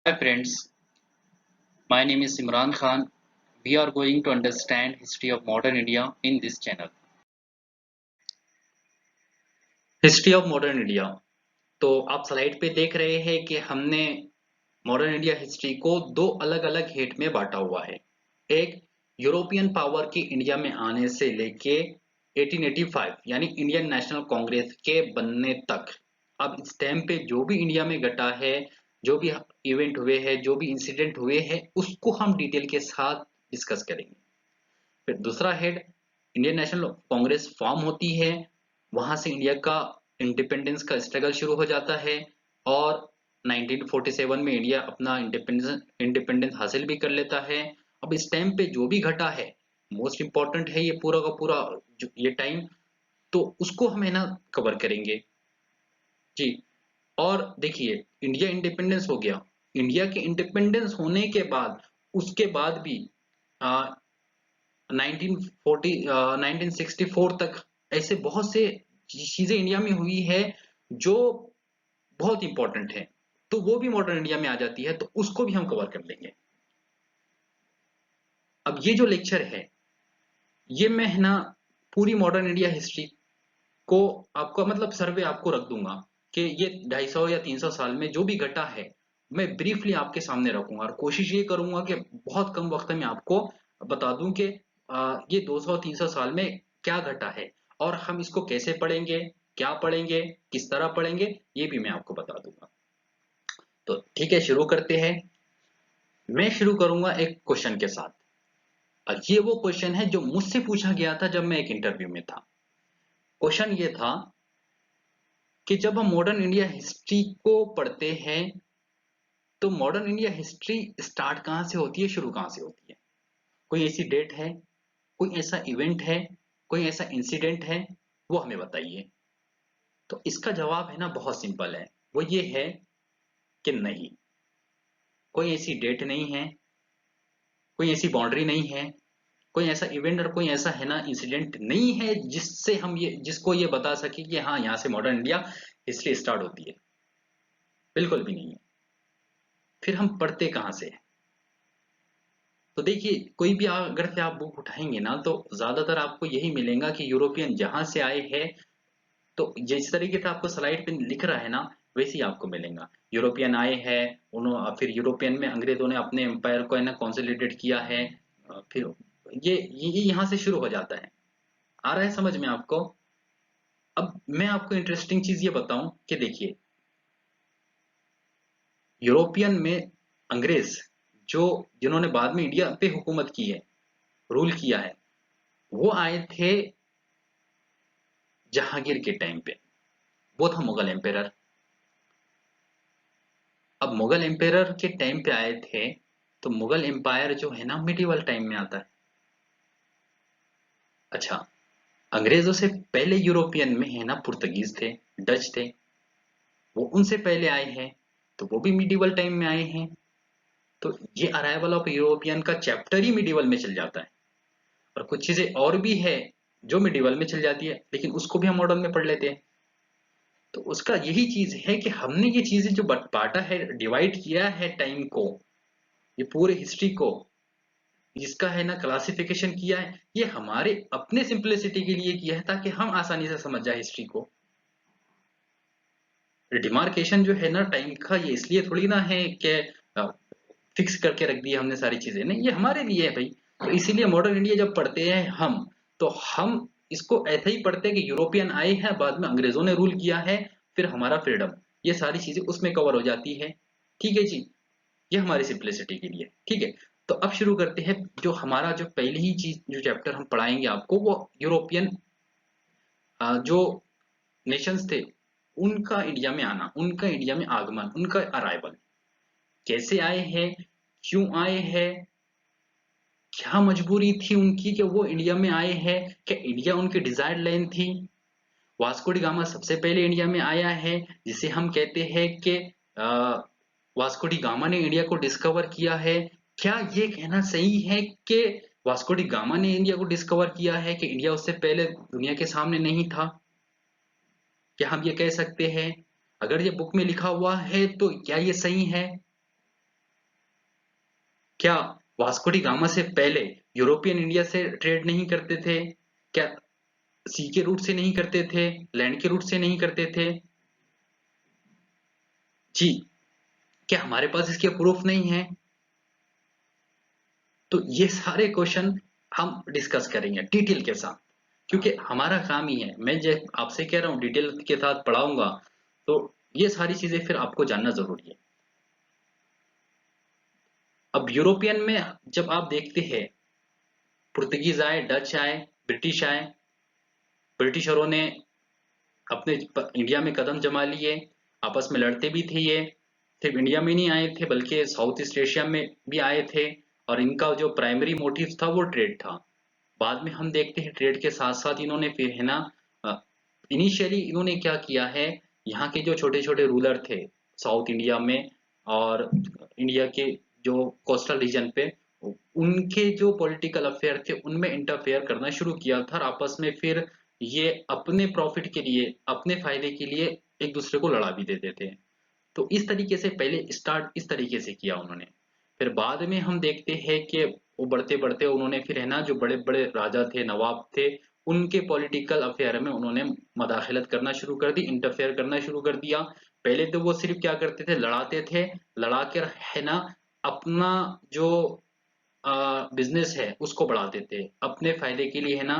Hi friends, my name is Imran Khan. We are going to understand history of modern India in this channel. History of modern India. तो आप slide पे देख रहे हैं कि हमने मॉडर्न इंडिया हिस्ट्री को दो अलग-अलग हेट में बांटा हुआ है। एक यूरोपियन पावर की इंडिया में आने से लेके 1885 यानी इंडियन नेशनल कांग्रेस के बनने तक। अब इस टाइम पे जो भी इंडिया में घटा है, जो भी इवेंट हुए हैं, जो भी इंसिडेंट हुए हैं, उसको हम डिटेल के साथ डिस्कस करेंगे। फिर दूसरा head Indian national Congress form होती है, वहां से इंडिया का इंडिपेंडेंस का स्ट्रगल शुरू हो जाता है और 1947 में इंडिया अपना इंडिपेंडेंस हासिल भी कर लेता है। अब इस टाइम पे जो भी घटा है, मोस्ट इंपॉर्टेंट है ये पूरा का पूरा ये टाइम, तो उसको हम है ना कवर करेंगे जी। और देखिए, इंडिया इंडिपेंडेंस हो गया। इंडिया के इंडिपेंडेंस होने के बाद उसके बाद भी 1940 1964 तक ऐसे बहुत से चीजें इंडिया में हुई है जो बहुत इंपॉर्टेंट है, तो वो भी मॉडर्न इंडिया में आ जाती है, तो उसको भी हम कवर कर लेंगे। अब ये जो लेक्चर है, ये मैं है ना पूरी मॉडर्न इंडिया हिस्ट्री को आपको मतलब सर्वे आपको रख दूंगा कि ये 250 या 300 साल में जो भी घटा है, मैं ब्रीफली आपके सामने रखूंगा और कोशिश ये करूंगा कि बहुत कम वक्त में आपको बता दूं कि ये 200-300 साल में क्या घटा है और हम इसको कैसे पढ़ेंगे, क्या पढ़ेंगे, किस तरह पढ़ेंगे, ये भी मैं आपको बता दूंगा। तो ठीक है, शुरू करते हैं। मैं शुरू करूंगा एक क्वेश्चन के साथ और ये वो क्वेश्चन है जो मुझसे पूछा गया था जब मैं एक इंटरव्यू में था। क्वेश्चन ये था कि जब हम मॉडर्न इंडिया हिस्ट्री को पढ़ते हैं तो मॉडर्न इंडिया हिस्ट्री स्टार्ट कहाँ से होती है, शुरू कहाँ से होती है? कोई ऐसी डेट है, कोई ऐसा इवेंट है, कोई ऐसा इंसिडेंट है, वो हमें बताइए। तो इसका जवाब है ना बहुत सिंपल है, वो ये है कि नहीं, कोई ऐसी डेट नहीं है, कोई ऐसी बाउंड्री नहीं है, कोई ऐसा इवेंट और कोई ऐसा है ना इंसिडेंट नहीं है जिससे हम ये जिसको ये बता सके कि हाँ यहाँ से मॉडर्न इंडिया हिस्ट्री स्टार्ट होती है। बिल्कुल भी नहीं है। फिर हम पढ़ते कहाँ से हैं? तो देखिए, कोई भी अगर से आप बुक उठाएंगे ना तो ज्यादातर आपको यही मिलेगा कि यूरोपियन जहां से आए हैं, तो जिस तरीके से आपको स्लाइड पे लिख रहा है ना वैसे ही आपको मिलेगा। यूरोपियन आए हैं, उन्होंने फिर यूरोपियन में अंग्रेजों ने अपने एम्पायर को है ना कंसोलिडेट किया है। फिर ये यहाँ से शुरू हो जाता है। आ रहा है समझ में आपको? अब मैं आपको इंटरेस्टिंग चीज ये बताऊं कि देखिए, यूरोपियन में अंग्रेज जो जिन्होंने बाद में इंडिया पे हुकूमत की है, रूल किया है, वो आए थे जहांगीर के टाइम पे। वो था मुगल एम्पेरर। अब मुगल एम्पेरर के टाइम पे आए थे, तो मुगल एम्पायर जो है ना मिडिवल टाइम में आता है। अच्छा, अंग्रेजों से पहले यूरोपियन में है ना पुर्तगीज थे, डच थे, वो उनसे पहले आए हैं, तो वो भी मिडिवल टाइम में आए हैं। तो ये अराइवल ऑफ यूरोपियन का चैप्टर ही मिडिवल में चल जाता है। और कुछ चीजें और भी है जो मिडिवल में चल जाती है, लेकिन उसको भी हम मॉडर्न में पढ़ लेते हैं। तो उसका यही चीज है कि हमने ये चीजें जो बांटा है, डिवाइड किया है टाइम को, ये पूरे हिस्ट्री को, जिसका है ना क्लासिफिकेशन किया है, ये हमारे अपने सिंपलिसिटी के लिए किया है ताकि हम आसानी से समझ जाए हिस्ट्री को। डिमार्केशन जो है ना टाइम का, ये इसलिए थोड़ी ना है कि फिक्स करके रख दिया हमने सारी चीजें, नहीं, ये हमारे लिए है भाई। तो इसीलिए मॉडर्न इंडिया जब पढ़ते हैं हम, तो हम इसको ऐसे ही पढ़ते हैं कि यूरोपियन आए हैं, बाद में अंग्रेजों ने रूल किया है, फिर हमारा फ्रीडम, ये सारी चीजें उसमें कवर हो जाती है। ठीक है जी, ये हमारी सिंपलिसिटी के लिए। ठीक है, तो अब शुरू करते हैं। जो हमारा जो पहली ही चीज जो चैप्टर हम पढ़ाएंगे आपको, वो यूरोपियन जो नेशंस थे, उनका इंडिया में आना, उनका इंडिया में आगमन, उनका अराइवल, कैसे आए हैं, क्यों आए हैं, क्या मजबूरी थी उनकी कि वो इंडिया में आए हैं, क्या इंडिया उनकी डिजायर्ड लैंड थी। वास्को डी गामा सबसे पहले इंडिया में आया है, जिसे हम कहते हैं कि वास्को डी गामा ने इंडिया को डिस्कवर किया है। क्या ये कहना सही है कि वास्को डी गामा ने इंडिया को डिस्कवर किया है कि इंडिया उससे पहले दुनिया के सामने नहीं था? क्या हम ये कह सकते हैं? अगर ये बुक में लिखा हुआ है तो क्या ये सही है? क्या वास्को डी गामा से पहले यूरोपियन इंडिया से ट्रेड नहीं करते थे? क्या सी के रूट से नहीं करते थे? लैंड के रूट से नहीं करते थे? जी, क्या हमारे पास इसके प्रूफ नहीं है? तो ये सारे क्वेश्चन हम डिस्कस करेंगे डिटेल के साथ, क्योंकि हमारा काम ही है। मैं जो आपसे कह रहा हूँ डिटेल के साथ पढ़ाऊंगा, तो ये सारी चीजें फिर आपको जानना जरूरी है। अब यूरोपियन में जब आप देखते हैं, पुर्तगीज आए, डच आए, ब्रिटिश आए, ब्रिटिशरों ने अपने इंडिया में कदम जमा लिए, आपस में लड़ते भी थे। ये सिर्फ इंडिया में नहीं आए थे बल्कि साउथ ईस्ट एशिया में भी आए थे, और इनका जो प्राइमरी मोटिव था वो ट्रेड था। बाद में हम देखते हैं ट्रेड के साथ साथ इन्होंने फिर है ना, इनिशियली इन्होंने क्या किया है, यहाँ के जो छोटे छोटे रूलर थे साउथ इंडिया में और इंडिया के जो कोस्टल रीजन पे, उनके जो पॉलिटिकल अफेयर थे उनमें इंटरफेयर करना शुरू किया था, और आपस में फिर ये अपने प्रॉफिट के लिए, अपने फायदे के लिए एक दूसरे को लड़ा भी देते थे। तो इस तरीके से पहले स्टार्ट इस तरीके से किया उन्होंने। फिर बाद में हम देखते हैं कि वो बढ़ते बढ़ते उन्होंने फिर है ना, जो बड़े बड़े राजा थे, नवाब थे, उनके पॉलिटिकल अफेयर में उन्होंने मदाखलत करना शुरू कर दी, इंटरफेयर करना शुरू कर दिया। पहले तो वो सिर्फ क्या करते थे, लड़ाते थे, लड़ा कर है ना अपना जो बिजनेस है उसको बढ़ाते थे, अपने फायदे के लिए है ना,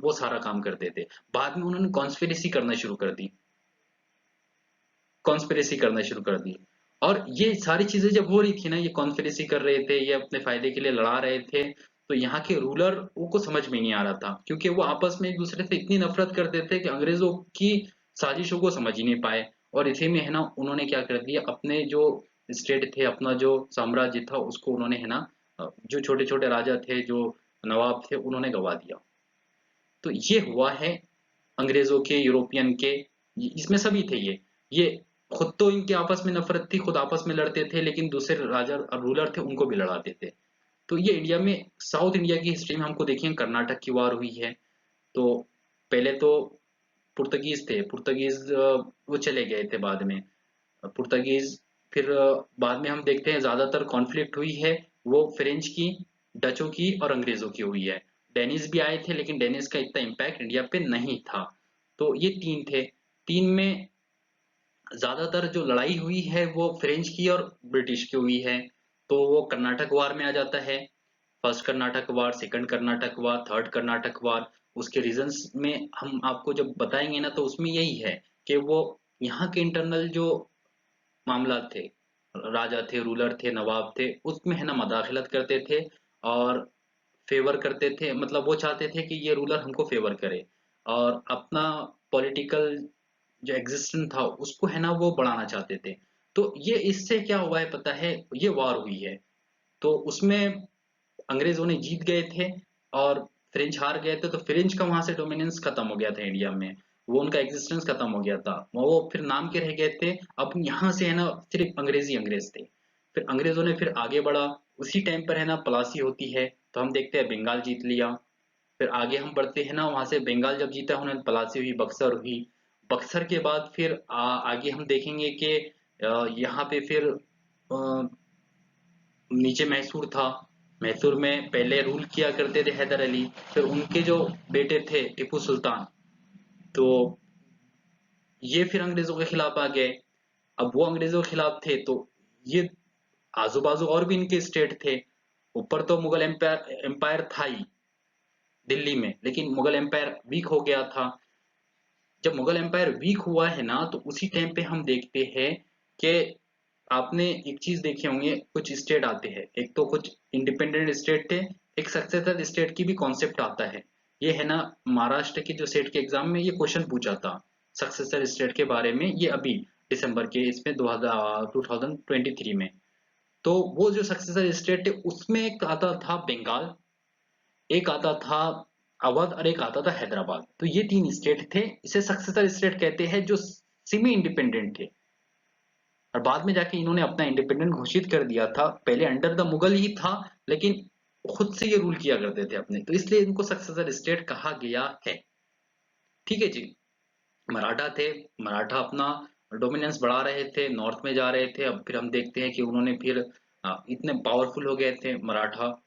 वो सारा काम करते थे। बाद में उन्होंने कॉन्स्पिरेसी करना शुरू कर दी, कॉन्स्पिरेसी करना शुरू कर दी। और ये सारी चीजें जब हो रही थी ना, ये कॉन्स्पिरेसी कर रहे थे, ये अपने फायदे के लिए लड़ा रहे थे, तो यहाँ के रूलर को समझ में नहीं आ रहा था, क्योंकि वो आपस में एक दूसरे से इतनी नफरत करते थे कि अंग्रेजों की साजिशों को समझ ही नहीं पाए। और इसी में है ना उन्होंने क्या कर दिया, अपने जो स्टेट थे, अपना जो साम्राज्य था उसको उन्होंने है ना, जो छोटे छोटे राजा थे, जो नवाब थे, उन्होंने गवा दिया। तो ये हुआ है अंग्रेजों के, यूरोपियन के, इसमें सभी थे ये खुद तो इनके आपस में नफरत थी, खुद आपस में लड़ते थे, लेकिन दूसरे राजा और रूलर थे उनको भी लड़ाते थे। तो ये इंडिया में, साउथ इंडिया की हिस्ट्री में हमको देखिए कर्नाटक की वार हुई है। तो पहले तो पुर्तगीज थे, पुर्तगीज वो चले गए थे बाद में, पुर्तगीज। फिर बाद में हम देखते हैं ज्यादातर कॉन्फ्लिक्ट हुई है वो फ्रेंच की, डचों की और अंग्रेजों की हुई है। डेनिस भी आए थे लेकिन डेनिस का इतना इम्पैक्ट इंडिया पे नहीं था। तो ये तीन थे, तीन में ज्यादातर जो लड़ाई हुई है वो फ्रेंच की और ब्रिटिश की हुई है। तो वो कर्नाटक वार में आ जाता है, फर्स्ट कर्नाटक वार, सेकंड कर्नाटक वार, थर्ड कर्नाटक वार। उसके रीजंस में हम आपको जब बताएंगे ना, तो उसमें यही है कि वो यहाँ के इंटरनल जो मामला थे, राजा थे, रूलर थे, नवाब थे, उसमें है ना मदाखलत करते थे और फेवर करते थे। मतलब वो चाहते थे कि ये रूलर हमको फेवर करे और अपना पॉलिटिकल जो एग्जिस्टेंस था उसको है ना वो बढ़ाना चाहते थे। तो ये इससे क्या हुआ है पता है, ये वॉर हुई है, तो उसमें अंग्रेजों ने जीत गए थे और फ्रेंच हार गए थे। तो फ्रेंच का वहां से डोमिनेंस खत्म हो गया था इंडिया में, वो उनका एग्जिस्टेंस खत्म हो गया था, वो फिर नाम के रह गए थे। अब यहाँ से है ना सिर्फ अंग्रेज ही अंग्रेज थे। फिर अंग्रेजों ने फिर आगे बढ़ा, उसी टाइम पर है ना प्लासी होती है, तो हम देखते हैं बंगाल जीत लिया। फिर आगे हम बढ़ते हैं ना, वहां से बंगाल जब जीता उन्होंने, प्लासी हुई, बक्सर हुई। बक्सर के बाद फिर आगे हम देखेंगे कि यहाँ पे फिर नीचे मैसूर था, मैसूर में पहले रूल किया करते थे हैदर अली, फिर उनके जो बेटे थे टीपू सुल्तान, तो ये फिर अंग्रेजों के खिलाफ आ गए। अब वो अंग्रेजों के खिलाफ थे तो ये आजू बाजू और भी इनके स्टेट थे। ऊपर तो मुगल एम्पायर एम्पायर था ही दिल्ली में, लेकिन मुगल एम्पायर वीक हो गया था। जब मुगल एम्पायर वीक हुआ है ना, तो उसी टाइम पे हम देखते हैं कि आपने एक चीज देखे होंगे, कुछ स्टेट आते हैं, एक तो कुछ इंडिपेंडेंट स्टेट थे, एक सक्सेसर स्टेट की भी कॉन्सेप्ट आता है। ये है ना महाराष्ट्र के जो सेट के एग्जाम में ये क्वेश्चन पूछा था सक्सेसर स्टेट के बारे में, ये अभी दिसंबर के इसमें 2023 में। तो वो जो सक्सेसर स्टेट है उसमें एक आता था बंगाल, एक आता था अवध और एक आता था हैदराबाद। तो ये तीन स्टेट थे, इसे सक्सेसर स्टेट कहते हैं, जो सेमी इंडिपेंडेंट थे। और बाद में जाके इन्होंने अपना इंडिपेंडेंट घोषित कर दिया था, पहले अंडर द मुगल ही था, लेकिन खुद से ये रूल किया करते थे अपने, तो इसलिए इनको सक्सेसर स्टेट कहा गया है। ठीक है जी। मराठा थे, मराठा अपना डोमिनेंस बढ़ा रहे थे, नॉर्थ में जा रहे थे। अब फिर हम देखते हैं कि उन्होंने फिर इतने पावरफुल हो गए थे मराठा।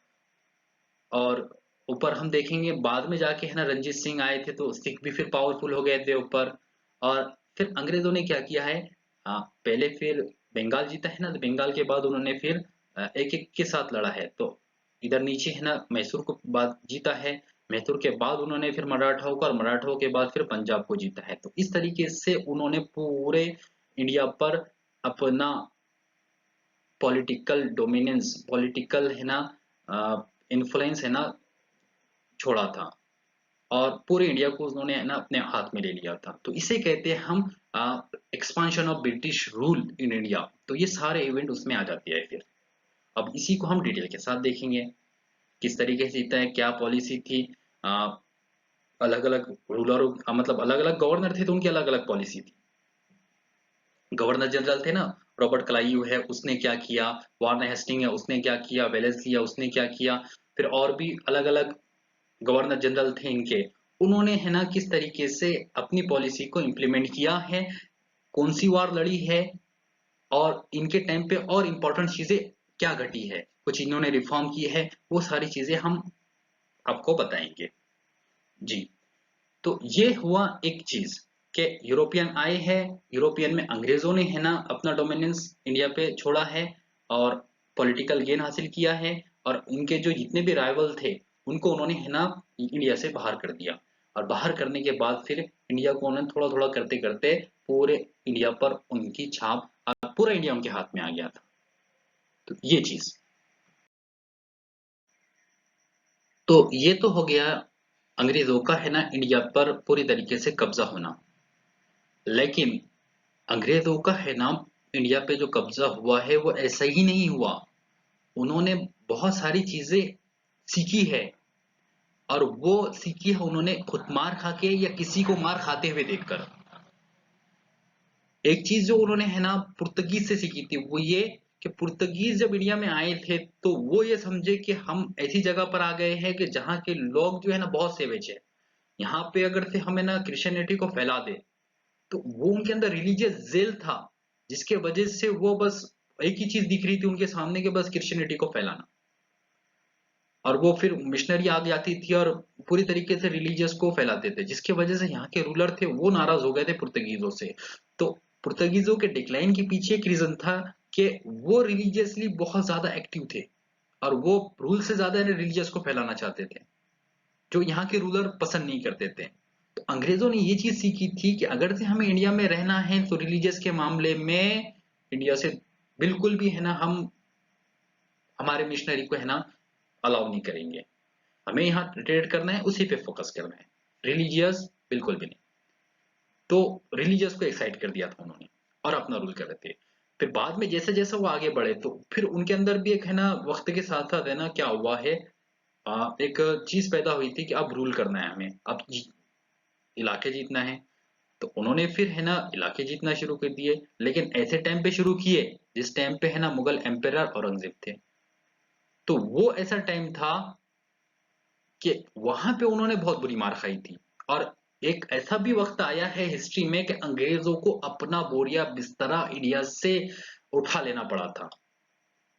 और ऊपर हम देखेंगे बाद में जाके है ना रणजीत सिंह आए थे तो सिख भी फिर पावरफुल हो गए थे ऊपर। और फिर अंग्रेजों ने क्या किया है, पहले फिर बंगाल जीता है ना, तो बंगाल के बाद उन्होंने फिर एक एक के साथ लड़ा है। तो इधर नीचे है ना मैसूर को बाद जीता है, मैसूर के बाद उन्होंने फिर मराठाओं को, और मराठाओं के बाद फिर पंजाब को जीता है। तो इस तरीके से उन्होंने पूरे इंडिया पर अपना पॉलिटिकल डोमिनेंस, पॉलिटिकल है ना इन्फ्लुएंस है ना छोड़ा था, और पूरे इंडिया को उन्होंने है ना अपने हाथ में ले लिया था। तो इसे कहते हैं हम expansion of British rule in India. तो ये सारे इवेंट उसमें आ जाते हैं फिर। अब इसी को हम डिटेल के साथ देखेंगे, किस तरीके से जीता है, क्या पॉलिसी थी। अलग अलग रूलर, मतलब अलग अलग गवर्नर थे तो उनकी अलग अलग पॉलिसी थी। गवर्नर जनरल थे ना, रॉबर्ट क्लाइव है, उसने क्या किया, वार्न हेस्टिंग है, उसने क्या किया, वेलेस्ली है, उसने क्या किया। फिर और भी अलग अलग गवर्नर जनरल थे इनके, उन्होंने है ना किस तरीके से अपनी पॉलिसी को इम्प्लीमेंट किया है, कौन सी वार लड़ी है, और इनके टाइम पे और इम्पोर्टेंट चीजें क्या घटी है, कुछ इन्होंने रिफॉर्म की है, वो सारी चीजें हम आपको बताएंगे। जी। तो ये हुआ एक चीज कि यूरोपियन आए हैं, यूरोपियन में अंग्रेजों ने है ना अपना डोमिनेंस इंडिया पे छोड़ा है, और पॉलिटिकल गेन हासिल किया है, और उनके जो जितने भी राइवल थे उनको उन्होंने है ना इंडिया से बाहर कर दिया। और बाहर करने के बाद फिर इंडिया को उन्होंने थोड़ा थोड़ा करते करते पूरे इंडिया पर उनकी छाप, पूरा इंडिया उनके हाथ में आ गया था। तो ये चीज, तो ये तो हो गया अंग्रेजों का है ना इंडिया पर पूरी तरीके से कब्जा होना। लेकिन अंग्रेजों का है ना इंडिया पे जो कब्जा हुआ है वो ऐसा ही नहीं हुआ, उन्होंने बहुत सारी चीजें सीखी है, और वो सीखी है उन्होंने खुद मार खा के या किसी को मार खाते हुए देखकर। एक चीज जो उन्होंने है ना पुर्तगीज से सीखी थी वो ये कि पुर्तगीज जब इंडिया में आए थे तो वो ये समझे कि हम ऐसी जगह पर आ गए हैं कि जहाँ के लोग जो है ना बहुत सेवेज है, यहाँ पे अगर से हमें ना क्रिश्चियनिटी को फैला दे। तो वो उनके अंदर रिलीजियस जेल था, जिसके वजह से वो बस एक ही चीज दिख रही थी उनके सामने, कि बस क्रिश्चियनिटी को फैलाना। और वो फिर मिशनरी आ जाती थी और पूरी तरीके से रिलीजियस को फैलाते थे, जिसकी वजह से यहाँ के रूलर थे वो नाराज हो गए थे पुर्तगीजों से। तो पुर्तगीजों के डिक्लाइन के पीछे एक रीजन था कि वो रिलीजियसली बहुत ज्यादा एक्टिव थे, और वो रूल से ज्यादा रिलीजियस को फैलाना चाहते थे, जो यहाँ के रूलर पसंद नहीं करते थे। तो अंग्रेजों ने ये चीज सीखी थी कि अगर से हमें इंडिया में रहना है तो रिलीजियस के मामले में इंडिया से बिल्कुल भी है ना हम हमारे मिशनरी को है ना अलाउ नहीं करेंगे, हमें यहाँ ट्रेड करना है, उसी पे फोकस करना है, रिलीजियस बिल्कुल भी नहीं। तो रिलीजियस को एक्साइट कर दिया था उन्होंने, और अपना रूल कर रहे थे। फिर बाद में जैसे जैसे वो आगे बढ़े तो फिर उनके अंदर भी एक है ना वक्त के साथ साथ है ना क्या हुआ है, एक चीज पैदा हुई थी कि अब रूल करना है हमें, अब इलाके जीतना है। तो उन्होंने फिर है ना इलाके जीतना शुरू कर दिए, लेकिन ऐसे टाइम पे शुरू किए जिस टाइम पे है ना मुगल एम्पायर औरंगजेब थे। तो वो ऐसा टाइम था कि वहां पे उन्होंने बहुत बुरी मार खाई थी। और एक ऐसा भी वक्त आया है हिस्ट्री में कि अंग्रेजों को अपना बोरिया बिस्तरा इंडिया से उठा लेना पड़ा था।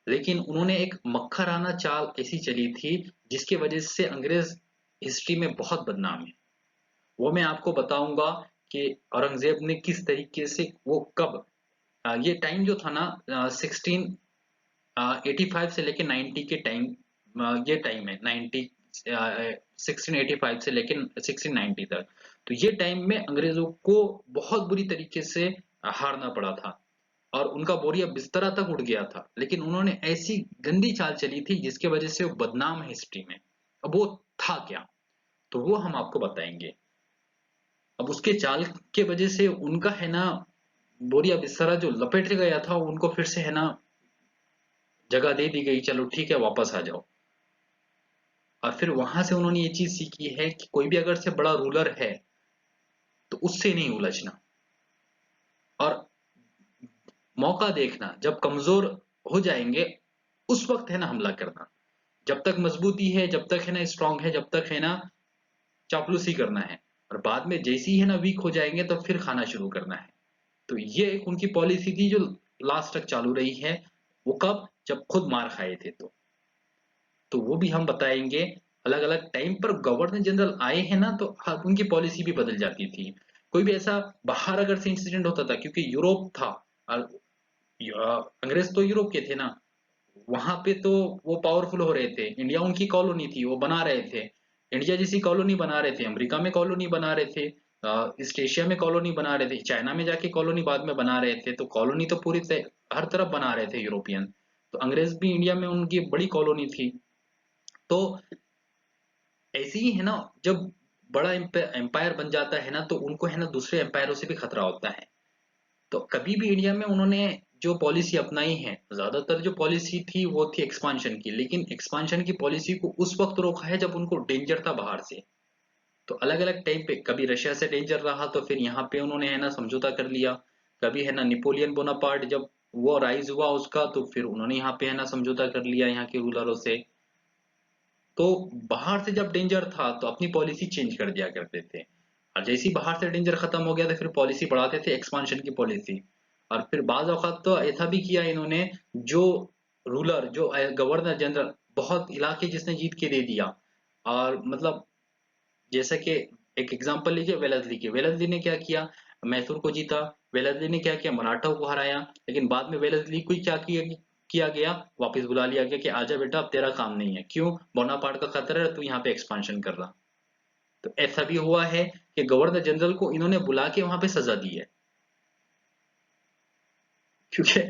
लेकिन उन्होंने एक मक्खराना चाल ऐसी चली थी जिसकी वजह से अंग्रेज हिस्ट्री में बहुत बदनाम है। वो मैं आपको बताऊंगा कि औरंगजेब ने किस तरीके से, वो कब, ये टाइम जो था ना 1685 से लेके 90 के टाइम, ये टाइम है 90, 1685 से लेके 1690 तक। तो ये टाइम में अंग्रेजों को बहुत बुरी तरीके से हारना पड़ा था, और उनका बोरिया बिस्तरा तक उठ गया था। लेकिन उन्होंने ऐसी गंदी चाल चली थी जिसकी वजह से वो बदनाम है हिस्ट्री में। अब वो था क्या, तो वो हम आपको बताएंगे। अब उसके चाल के वजह से उनका है ना बोरिया बिस्तरा जो लपेट गया था उनको फिर से है ना जगह दे दी गई, चलो ठीक है वापस आ जाओ। और फिर वहां से उन्होंने ये चीज सीखी है कि कोई भी अगर से बड़ा रूलर है तो उससे नहीं उलझना, और मौका देखना, जब कमजोर हो जाएंगे उस वक्त है ना हमला करना। जब तक मजबूती है, जब तक है ना स्ट्रांग है, जब तक है ना चापलूसी करना है, और बाद में जैसे ही है ना वीक हो जाएंगे तो फिर खाना शुरू करना है। तो ये एक उनकी पॉलिसी थी जो लास्ट तक चालू रही है। वो कब? जब खुद मार खाए थे तो वो भी हम बताएंगे। अलग अलग टाइम पर गवर्नर जनरल आए हैं ना, तो हाँ, उनकी पॉलिसी भी बदल जाती थी। कोई भी ऐसा बाहर अगर से इंसिडेंट होता था, क्योंकि यूरोप था और अंग्रेज तो यूरोप के थे ना, वहां पे तो वो पावरफुल हो रहे थे, इंडिया उनकी कॉलोनी थी, वो बना रहे थे, इंडिया जैसी कॉलोनी बना रहे थे, अमेरिका में कॉलोनी बना रहे थे, ईस्ट एशिया में कॉलोनी बना रहे थे, चाइना में जाके कॉलोनी बाद में बना रहे थे, तो कॉलोनी तो हर तरफ बना रहे थे यूरोपियन। तो अंग्रेज भी इंडिया में उनकी बड़ी कॉलोनी थी। तो ऐसे ही है ना, जब बड़ा एम्पायर बन जाता है ना, तो उनको है ना दूसरे एम्पायरों से भी खतरा होता है। तो कभी भी इंडिया में उन्होंने जो पॉलिसी अपनाई है, ज्यादातर जो पॉलिसी थी वो थी एक्सपांशन की, लेकिन एक्सपांशन की पॉलिसी को उस वक्त रोका है जब उनको डेंजर था बाहर से। तो अलग अलग टाइम पे कभी रशिया से डेंजर रहा तो फिर यहाँ पे उन्होंने है ना समझौता कर लिया। कभी है ना नेपोलियन बोनापार्ट जब वो राइज हुआ उसका, तो फिर उन्होंने यहाँ पे है ना समझौता कर लिया यहाँ के रूलरों से। तो बाहर से जब डेंजर था तो अपनी पॉलिसी चेंज कर दिया करते थे, और जैसे ही बाहर से डेंजर खत्म हो गया तो फिर पॉलिसी बढ़ाते थे, एक्सपांशन की पॉलिसी। और फिर बाज औक़ात तो ऐसा भी किया इन्होंने, जो रूलर जो गवर्नर जनरल बहुत इलाके जिसने जीत के दे दिया, और मतलब जैसा कि एक एग्जांपल लीजिए वेलेस्ली की, वेलेस्ली ने क्या किया, मैसूर को जीता, वेलेस्ली ने क्या किया, मराठा को हराया, लेकिन बाद में वेलेस्ली को क्या किया गया, वापस बुला लिया गया कि आजा बेटा अब तेरा काम नहीं है, क्यों, बोनापार्ट का खतरा है, तू यहाँ पे एक्सपांशन कर रहा। तो ऐसा भी हुआ है कि गवर्नर जनरल को इन्होंने बुला के वहां पे सजा दी है, क्योंकि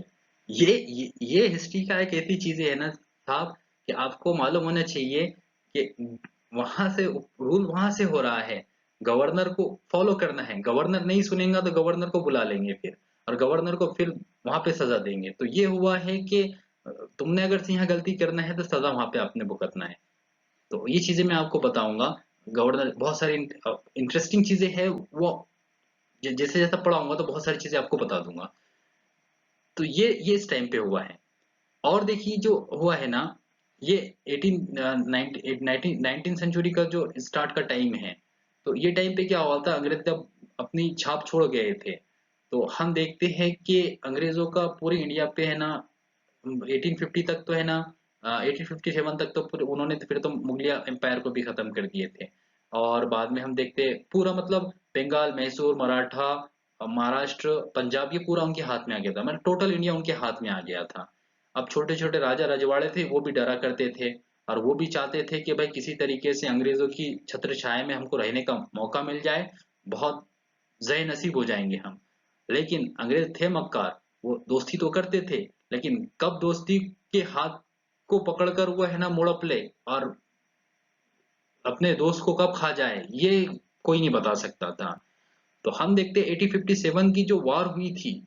ये हिस्ट्री का एक ऐसी चीज है ना साहब, कि आपको मालूम होना चाहिए कि वहां से रूल वहां से हो रहा है, गवर्नर को फॉलो करना है, गवर्नर नहीं सुनेगा तो गवर्नर को बुला लेंगे फिर, और गवर्नर को फिर वहां पे सजा देंगे। तो ये हुआ है कि तुमने अगर से यहाँ गलती करना है तो सजा वहां पे आपने भुगतना है। तो ये चीजें मैं आपको बताऊंगा। गवर्नर बहुत सारी इंटरेस्टिंग चीजें हैं वो, जैसे जैसा पढ़ाऊंगा तो बहुत सारी चीजें आपको बता दूंगा। तो ये इस टाइम पे हुआ है। और देखिए जो हुआ है ना, ये 19 सेंचुरी का जो स्टार्ट का टाइम है, तो ये टाइम पे क्या हुआ था, अंग्रेज जब अपनी छाप छोड़ गए थे, तो हम देखते हैं कि अंग्रेजों का पूरे इंडिया पे है ना 1850 तक तो है ना, 1857 तक तो पूरे उन्होंने तो फिर तो मुगलिया एम्पायर को भी खत्म कर दिए थे। और बाद में हम देखते हैं पूरा मतलब बंगाल, मैसूर, मराठा, महाराष्ट्र, पंजाब, ये पूरा उनके हाथ में आ गया था, मतलब टोटल इंडिया उनके हाथ में आ गया था। अब छोटे छोटे राजा रजवाड़े थे वो भी डरा करते थे, और वो भी चाहते थे कि भाई किसी तरीके से अंग्रेजों की छत्र छाया में हमको रहने का मौका मिल जाए, बहुत जय नसीब हो जाएंगे हम। लेकिन अंग्रेज थे मक्कार, वो दोस्ती तो करते थे, लेकिन कब दोस्ती के हाथ को पकड़कर वो है ना मुड़प ले और अपने दोस्त को कब खा जाए, ये कोई नहीं बता सकता था। तो हम देखते 1857 की जो वॉर हुई थी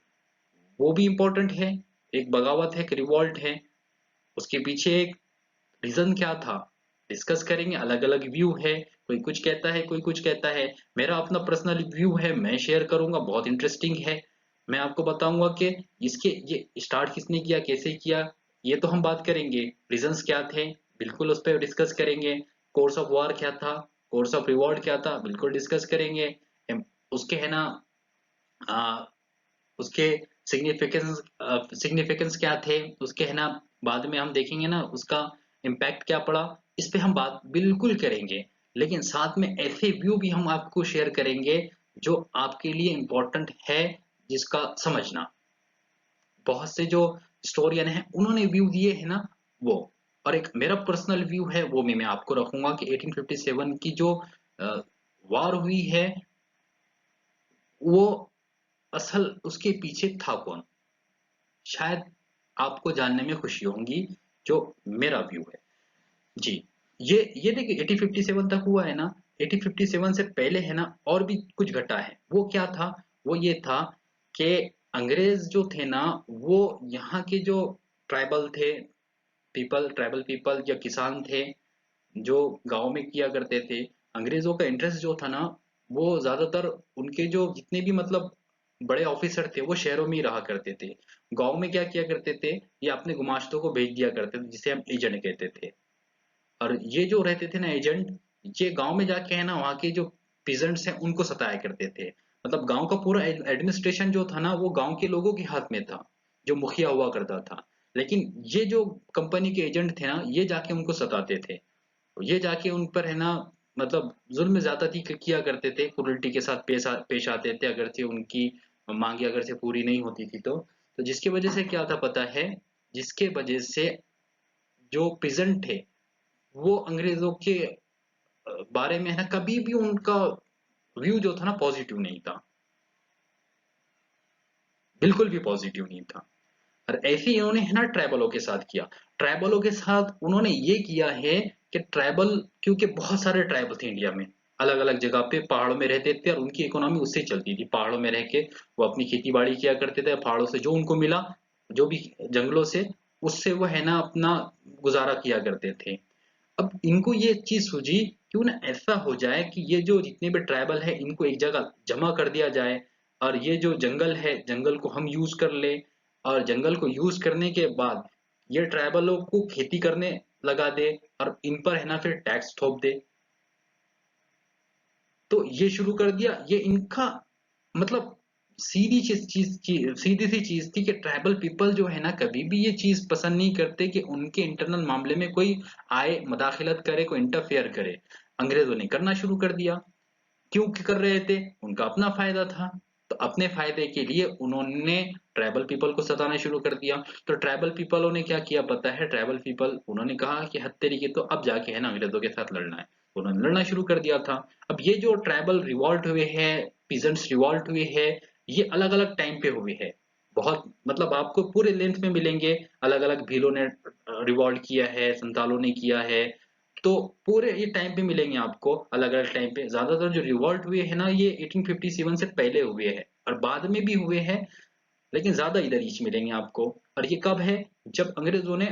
वो भी इम्पोर्टेंट है, एक बगावत है, एक रिवॉल्ट है, उसके पीछे एक रीजन क्या था, डिस्कस करेंगे। अलग अलग व्यू है, कोई कुछ कहता है कोई कुछ कहता है, मेरा अपना पर्सनल व्यू है, मैं शेयर करूंगा, बहुत इंटरेस्टिंग है। मैं आपको बताऊंगा कि इसके ये स्टार्ट किसने किया, कैसे किया, ये तो हम बात करेंगे। रीजंस क्या थे, बिल्कुल उस पर डिस्कस करेंगे। कोर्स ऑफ वॉर क्या था, कोर्स ऑफ रिवॉल्ट क्या था, बिल्कुल डिस्कस करेंगे। उसके है ना आ, उसके सिग्निफिकेंस क्या थे, उसके है ना बाद में हम देखेंगे ना उसका इम्पैक्ट क्या पड़ा, इस पे हम बात बिल्कुल करेंगे। लेकिन साथ में ऐसे व्यू भी हम आपको शेयर करेंगे जो आपके लिए इम्पोर्टेंट है, जिसका समझना। बहुत से जो हिस्टोरियन हैं उन्होंने व्यू दिए हैं ना वो, और एक मेरा पर्सनल व्यू है वो भी मैं आपको रखूंगा कि 1857 की जो वॉर हुई है वो असल उसके पीछे था कौन, शायद आपको जानने में खुशी होगी, जो मेरा व्यू है। जी, ये देखिए 1857 तक हुआ है ना, 1857 से पहले है ना और भी कुछ घटा है। वो क्या था, वो ये था कि अंग्रेज जो थे ना, वो यहाँ के जो ट्राइबल थे, ट्राइबल पीपल या किसान थे, जो गांव में किया करते थे, अंग्रेजों का इंटरेस्ट जो था ना, वो ज्यादातर उनके जो जितने भी मतलब बड़े ऑफिसर थे वो शहरों में ही रहा करते थे। गांव में क्या किया करते थे, ये अपने गुमाश्तों को भेज दिया करते थे, जिसे हम एजेंट कहते थे। और ये जो रहते थे ना एजेंट, ये गांव में जाके है ना वहाँ के जो पीजेंट्स हैं उनको सताया करते थे। मतलब गांव का पूरा एडमिनिस्ट्रेशन जो था ना वो गांव के लोगों के हाथ में था, जो मुखिया हुआ करता था। लेकिन ये जो कंपनी के एजेंट थे ना, ये जाके उनको सताते थे। ये जाके उन पर है ना मतलब जुल्म ज्यादती किया करते थे, क्रूरटी के साथ पेश आते थे, अगर से उनकी मांगे अगर से पूरी नहीं होती थी तो जिसकी वजह से क्या था पता है, जिसके वजह से जो पिजेंट थे वो अंग्रेजों के बारे में है ना कभी भी उनका व्यू जो था ना पॉजिटिव नहीं था, बिल्कुल भी पॉजिटिव नहीं था। और ऐसे ही इन्होंने है ना ट्राइबलों के साथ किया। ट्राइबलों के साथ उन्होंने ये किया है कि ट्राइबल, क्योंकि बहुत सारे ट्राइबल थे इंडिया में, अलग अलग जगह पे पहाड़ों में रहते थे और उनकी इकोनॉमी उससे चलती थी। पहाड़ों में रह के वो अपनी खेती बाड़ी किया करते थे, पहाड़ों से जो उनको मिला, जो भी जंगलों से, उससे वो है ना अपना गुजारा किया करते थे। अब इनको ये चीज सूझी क्यों ना ऐसा हो जाए कि ये जो जितने भी ट्राइबल है इनको एक जगह जमा कर दिया जाए, और ये जो जंगल है जंगल को हम यूज कर ले, और जंगल को यूज करने के बाद ये ट्राइबलों को खेती करने लगा दे और इन पर है ना फिर टैक्स थोप दे। तो ये शुरू कर दिया, ये इनका मतलब सीधी सी चीज थी कि ट्राइबल पीपल जो है ना कभी भी ये चीज पसंद नहीं करते कि उनके इंटरनल मामले में कोई आए, मदाखिलत करे, कोई इंटरफेयर करे। अंग्रेजों ने करना शुरू कर दिया। क्यों कर रहे थे? उनका अपना फायदा था। तो अपने फायदे के लिए उन्होंने ट्राइबल पीपल को सताना शुरू कर दिया। तो ट्राइबल पीपलों ने क्या किया पता है? ट्राइबल पीपल उन्होंने कहा कि हद तेरी तो अब जाके है ना अंग्रेजों के साथ लड़ना है। उन्होंने लड़ना शुरू कर दिया था। अब ये जो ट्राइबल रिवॉल्ट हुए हैं, पीजेंट्स रिवॉल्ट हुए हैं, ये अलग अलग टाइम पे हुए हैं। बहुत मतलब आपको पूरे लेंथ में मिलेंगे। अलग अलग भीलों ने रिवॉल्ट किया है, संतालों ने किया है। तो पूरे ये टाइम पे मिलेंगे आपको अलग अलग टाइम पे। ज्यादातर जो रिवॉल्ट हुए हैं ना ये 1857 से पहले हुए हैं और बाद में भी हुए हैं, लेकिन ज्यादा इधर ईच मिलेंगे आपको। और ये कब है? जब अंग्रेजों ने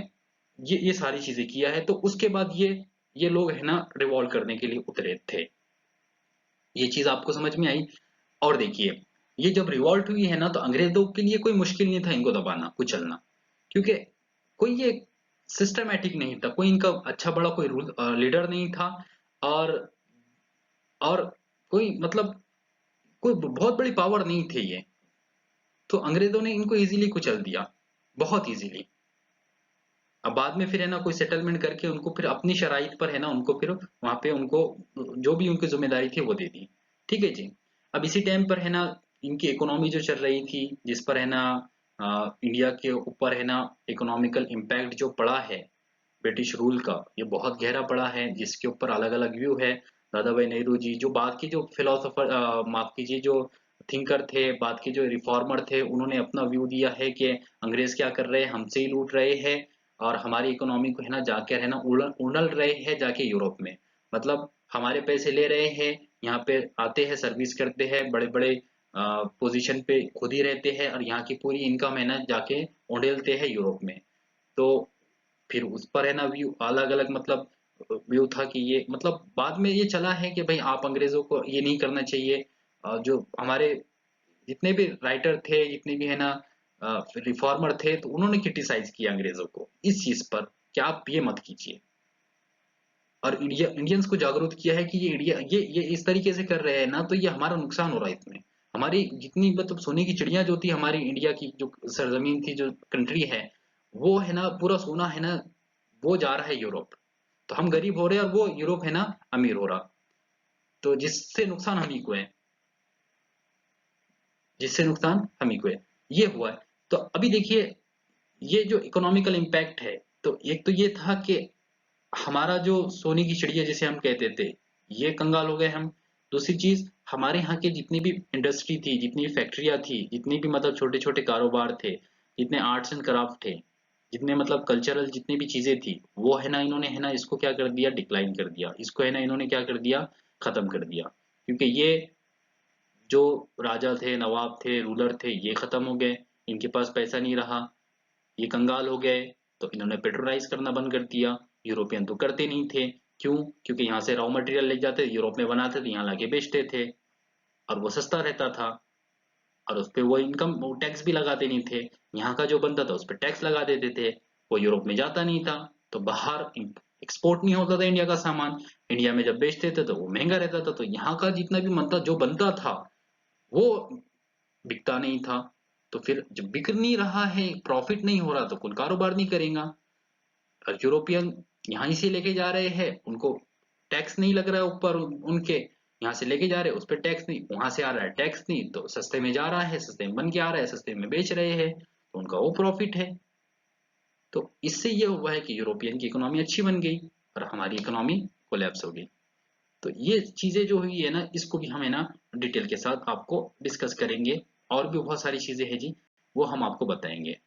ये सारी चीजें किया है तो उसके बाद ये लोग है ना रिवॉल्ट करने के लिए उतरे थे। ये चीज आपको समझ में आई? और देखिए, ये जब रिवॉल्ट हुई है ना तो अंग्रेजों के लिए कोई मुश्किल नहीं था इनको दबाना कुचलना, क्योंकि कोई ये सिस्टमैटिक नहीं था, कोई इनका अच्छा बड़ा कोई रूल लीडर नहीं था। और और कोई मतलब कोई बहुत बड़ी पावर नहीं थे ये। तो अंग्रेजों ने इनको इजीली कुचल दिया, बहुत इजीली। अब बाद में फिर है ना कोई सेटलमेंट करके उनको फिर अपनी शराइत पर है ना उनको फिर वहां पे उनको जो भी उनकी जिम्मेदारी थी वो दे दी। ठीक है जी। अब इसी टाइम पर है ना इनकी इकोनॉमी जो चल रही थी, जिस पर है ना इंडिया के ऊपर है ना इकोनॉमिकल इम्पैक्ट जो पड़ा है ब्रिटिश रूल का, ये बहुत गहरा पड़ा है, जिसके ऊपर अलग अलग व्यू है। दादा भाई नेहरू जी जो बाद के जो फिलोसोफर, माफ कीजिए, जो थिंकर थे, बाद के जो रिफॉर्मर थे, उन्होंने अपना व्यू दिया है कि अंग्रेज क्या कर रहे हैं, हमसे ही लूट रहे हैं और हमारी इकोनॉमी को है ना जाकर है ना उड़ल रहे हैं जाके यूरोप में। मतलब हमारे पैसे ले रहे हैं, यहाँ पे आते हैं, सर्विस करते हैं, बड़े बड़े पोजीशन पे खुद ही रहते हैं और यहाँ की पूरी इनकम है ना जाके उड़ेलते हैं यूरोप में। तो फिर उस पर है ना व्यू अलग अलग मतलब व्यू था कि ये मतलब बाद में ये चला है कि भाई आप अंग्रेजों को ये नहीं करना चाहिए। जो हमारे जितने भी राइटर थे, जितने भी है ना रिफॉर्मर थे, तो उन्होंने क्रिटिसाइज किया अंग्रेजों को इस चीज पर कि आप ये मत कीजिए। और इंडियंस को जागरूक किया है कि ये इंडिया ये इस तरीके से कर रहे हैं ना तो ये हमारा नुकसान हो रहा है इसमें। हमारी जितनी मतलब सोने की चिड़िया जो थी, हमारी इंडिया की जो सरजमीन थी, जो कंट्री है, वो है ना पूरा सोना है ना वो जा रहा है यूरोप। तो हम गरीब हो रहे हैं और वो यूरोप है ना अमीर हो रहा। तो जिससे नुकसान हम ही को है, जिससे नुकसान हम ही को है, ये हुआ है। तो अभी देखिए, ये जो इकोनॉमिकल इम्पैक्ट है, तो एक तो ये था कि हमारा जो सोने की चिड़िया जिसे हम कहते थे, ये कंगाल हो गए हम। दूसरी चीज, हमारे यहाँ के जितनी भी इंडस्ट्री थी, जितनी भी फैक्ट्रियां थी, जितनी भी मतलब छोटे छोटे कारोबार थे, जितने आर्ट्स एंड क्राफ्ट थे, जितने मतलब कल्चरल जितनी भी चीजें थी, वो है ना इन्होंने है ना इसको क्या कर दिया, डिक्लाइन कर दिया। इसको है ना इन्होंने क्या कर दिया, खत्म कर दिया। क्योंकि ये जो राजा थे, नवाब थे, रूलर थे, ये खत्म हो गए, इनके पास पैसा नहीं रहा, ये कंगाल हो गए। तो इन्होंने पेट्रोलाइज करना बंद कर दिया। यूरोपियन तो करते नहीं थे। क्यों? क्योंकि यहाँ से रॉ मटेरियल ले जाते, यूरोप में बनाते थे, यहाँ लाके बेचते थे और वो सस्ता रहता था। और उस पे वो इनकम, वो टैक्स भी लगाते नहीं थे। यहाँ का जो बनता था उस पर टैक्स लगा देते थे। वो यूरोप में जाता नहीं था, तो बाहर एक्सपोर्ट नहीं होता था इंडिया का सामान। इंडिया में जब बेचते थे तो वो महंगा रहता था, तो यहाँ का जितना भी बनता जो बनता था वो बिकता नहीं था। तो फिर जब बिक नहीं रहा है, प्रॉफिट नहीं हो रहा, तो कौन कारोबार नहीं करेगा। और यूरोपियन यहाँ से लेके जा रहे हैं, उनको टैक्स नहीं लग रहा है ऊपर उनके, यहाँ से लेके जा रहे हैं उस पर टैक्स नहीं, वहां से आ रहा है टैक्स नहीं, तो सस्ते में जा रहा है, सस्ते में बन के आ रहा है, सस्ते में बेच रहे हैं, तो उनका वो प्रॉफिट है। तो इससे ये हुआ है कि यूरोपियन की इकोनॉमी अच्छी बन गई और हमारी इकोनॉमी कोलैप्स हो गई। तो ये चीजें जो हुई है ना, इसको भी हम है ना डिटेल के साथ आपको डिस्कस करेंगे, और भी बहुत सारी चीजें हैं जी, वो हम आपको बताएंगे।